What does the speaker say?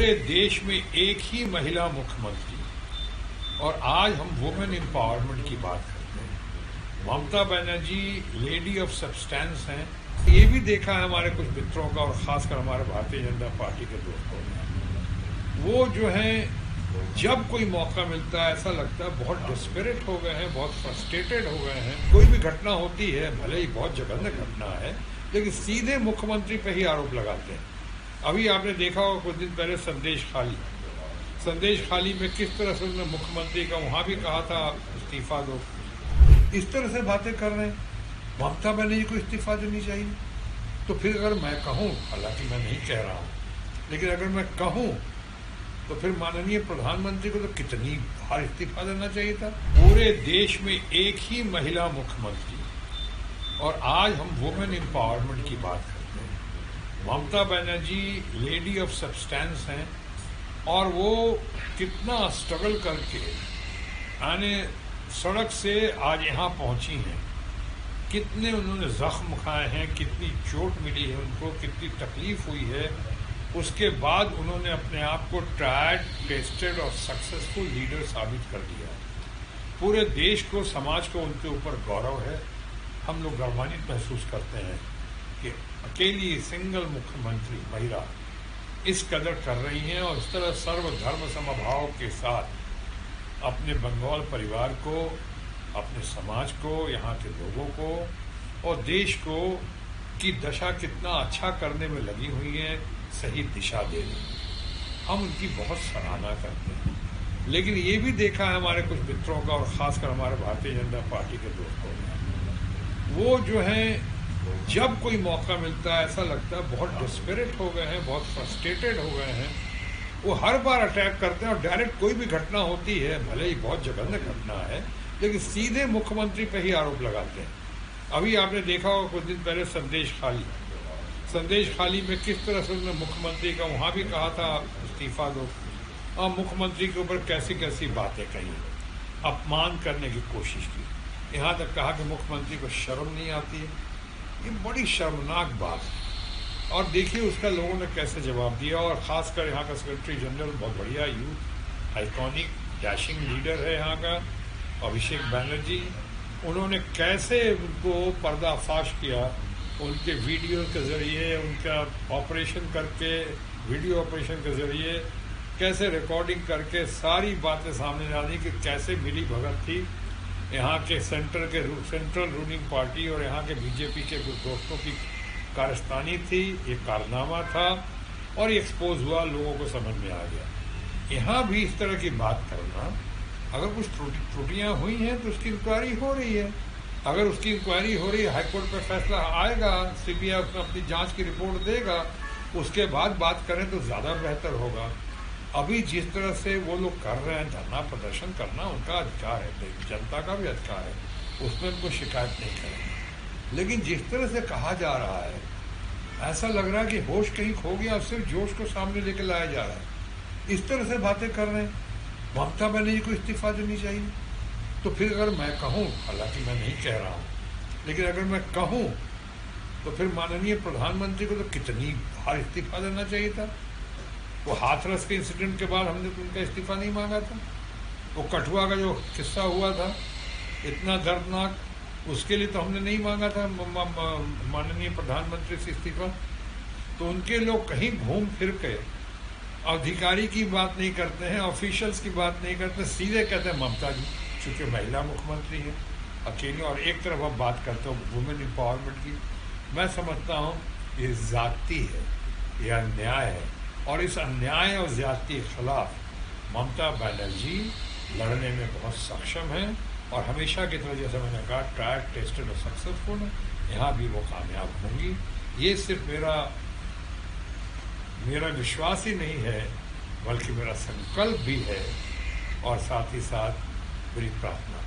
पूरे देश में एक ही महिला मुख्यमंत्री, और आज हम वुमेन एम्पावरमेंट की बात करते हैं। Mamata Banerjee lady of substance हैं। ये भी देखा है हमारे कुछ मित्रों का और खासकर हमारे भारतीय जनता पार्टी के दोस्तों ने। वो जो है जब कोई मौका मिलता है ऐसा लगता है बहुत डिस्परेट हो गए हैं, बहुत फ्रस्ट्रेटेड हो गए हैं। कोई भी घटना होती है, भले ही बहुत जघन्य घटना है, लेकिन सीधे मुख्यमंत्री पे ही आरोप लगाते हैं। अभी आपने देखा होगा कुछ दिन पहले संदेश खाली में किस तरह से उन्होंने मुख्यमंत्री का वहां भी कहा था इस्तीफा दो। इस तरह से बातें कर रहे हैं। ममता बनर्जी को इस्तीफा देनी चाहिए। तो फिर अगर मैं कहूँ, हालांकि मैं नहीं कह रहा हूँ, लेकिन अगर मैं कहूँ तो फिर माननीय प्रधानमंत्री को तो कितनी बार इस्तीफा देना चाहिए था। पूरे देश में एक ही महिला मुख्यमंत्री, और आज हम वुमेन एम्पावरमेंट की बात करते हैं। Mamata Banerjee lady of substance हैं, और वो कितना स्ट्रगल करके आने सड़क से आज यहाँ पहुंची हैं। कितने उन्होंने जख्म खाए हैं, कितनी चोट मिली है उनको, कितनी तकलीफ हुई है। उसके बाद उन्होंने अपने आप को ट्राइड, टेस्टेड और सक्सेसफुल लीडर साबित कर दिया। पूरे देश को, समाज को उनके ऊपर गौरव है। हम लोग गौरवान्वित महसूस करते हैं कि अकेली सिंगल मुख्यमंत्री महिला इस कदर कर रही हैं, और इस तरह सर्वधर्म समभाव के साथ अपने बंगाल परिवार को, अपने समाज को, यहाँ के लोगों को और देश को की दशा कितना अच्छा करने में लगी हुई है, सही दिशा दे रही है। हम उनकी बहुत सराहना करते हैं। लेकिन ये भी देखा है हमारे कुछ मित्रों का और खासकर हमारे भारतीय जनता पार्टी के दोस्तों ने। वो जो है जब कोई मौका मिलता है ऐसा लगता है बहुत डिस्परेट हो गए हैं, बहुत फ्रस्ट्रेटेड हो गए हैं। वो हर बार अटैक करते हैं, और डायरेक्ट कोई भी घटना होती है, भले ही बहुत जघन्य घटना है, लेकिन सीधे मुख्यमंत्री पे ही आरोप लगाते हैं। अभी आपने देखा होगा कुछ दिन पहले संदेश खाली में किस तरह से उन्होंने मुख्यमंत्री का वहां भी कहा था इस्तीफा दो, और मुख्यमंत्री के ऊपर कैसी कैसी बातें कही, अपमान करने की कोशिश की। यहाँ तक कहा कि मुख्यमंत्री को शर्म नहीं आती है। ये बड़ी शर्मनाक बात है। और देखिए उसका लोगों ने कैसे जवाब दिया, और खासकर यहाँ का सेक्रेटरी जनरल बहुत बढ़िया यूथ आइकॉनिक डैशिंग लीडर है यहाँ का, अभिषेक बनर्जी। उन्होंने कैसे उनको पर्दाफाश किया, उनके वीडियो के जरिए, उनका ऑपरेशन करके, वीडियो ऑपरेशन के जरिए कैसे रिकॉर्डिंग करके सारी बातें सामने डाली कि कैसे मिली भगत थी यहाँ के सेंट्रल रूलिंग पार्टी और यहाँ के बीजेपी के कुछ दोस्तों की कारस्तानी थी। ये कारनामा था और ये एक्सपोज हुआ, लोगों को समझ में आ गया। यहाँ भी इस तरह की बात करना, अगर कुछ त्रुटियां हुई हैं तो उसकी इंक्वायरी हो रही है। अगर उसकी इंक्वायरी हो रही है, हाईकोर्ट पर फैसला आएगा, सीबीआई उसमें अपनी जांच की रिपोर्ट देगा, उसके बाद बात करें तो ज़्यादा बेहतर होगा। अभी जिस तरह से वो लोग कर रहे हैं, धरना प्रदर्शन करना उनका अधिकार है, जनता का भी अधिकार है, उसमें उनको शिकायत नहीं करेंगे। लेकिन जिस तरह से कहा जा रहा है, ऐसा लग रहा है कि होश कहीं खो गया, सिर्फ जोश को सामने लेकर लाया जा रहा है। इस तरह से बातें कर रहे हैं। ममता बनर्जी को इस्तीफा देनी चाहिए। तो फिर अगर मैं कहूँ, हालांकि मैं नहीं कह रहा हूँ, लेकिन अगर मैं कहूँ तो फिर माननीय प्रधानमंत्री को तो कितनी बार इस्तीफा देना चाहिए था। वो हाथरस के इंसिडेंट के बाद हमने तो उनका इस्तीफा नहीं मांगा था। वो कठुआ का जो किस्सा हुआ था इतना दर्दनाक, उसके लिए तो हमने नहीं मांगा था माननीय प्रधानमंत्री से इस्तीफा। तो उनके लोग कहीं घूम फिर के अधिकारी की बात नहीं करते हैं, ऑफिशियल्स की बात नहीं करते, सीधे कहते हैं ममता जी, चूँकि महिला मुख्यमंत्री है अकेली, और एक तरफ आप बात करते हो वुमेन एम्पावरमेंट की। मैं समझता हूँ ये ज़्यादती है, ये अन्याय है, और इस अन्याय और ज़्यादती के खिलाफ ममता बनर्जी लड़ने में बहुत सक्षम है, और हमेशा की तरह जैसे मैंने कहा ट्राइड, टेस्टेड और सक्सेसफुल है। यहाँ भी वो कामयाब होंगी। ये सिर्फ मेरा विश्वास ही नहीं है, बल्कि मेरा संकल्प भी है, और साथ ही साथ मेरी प्रार्थना।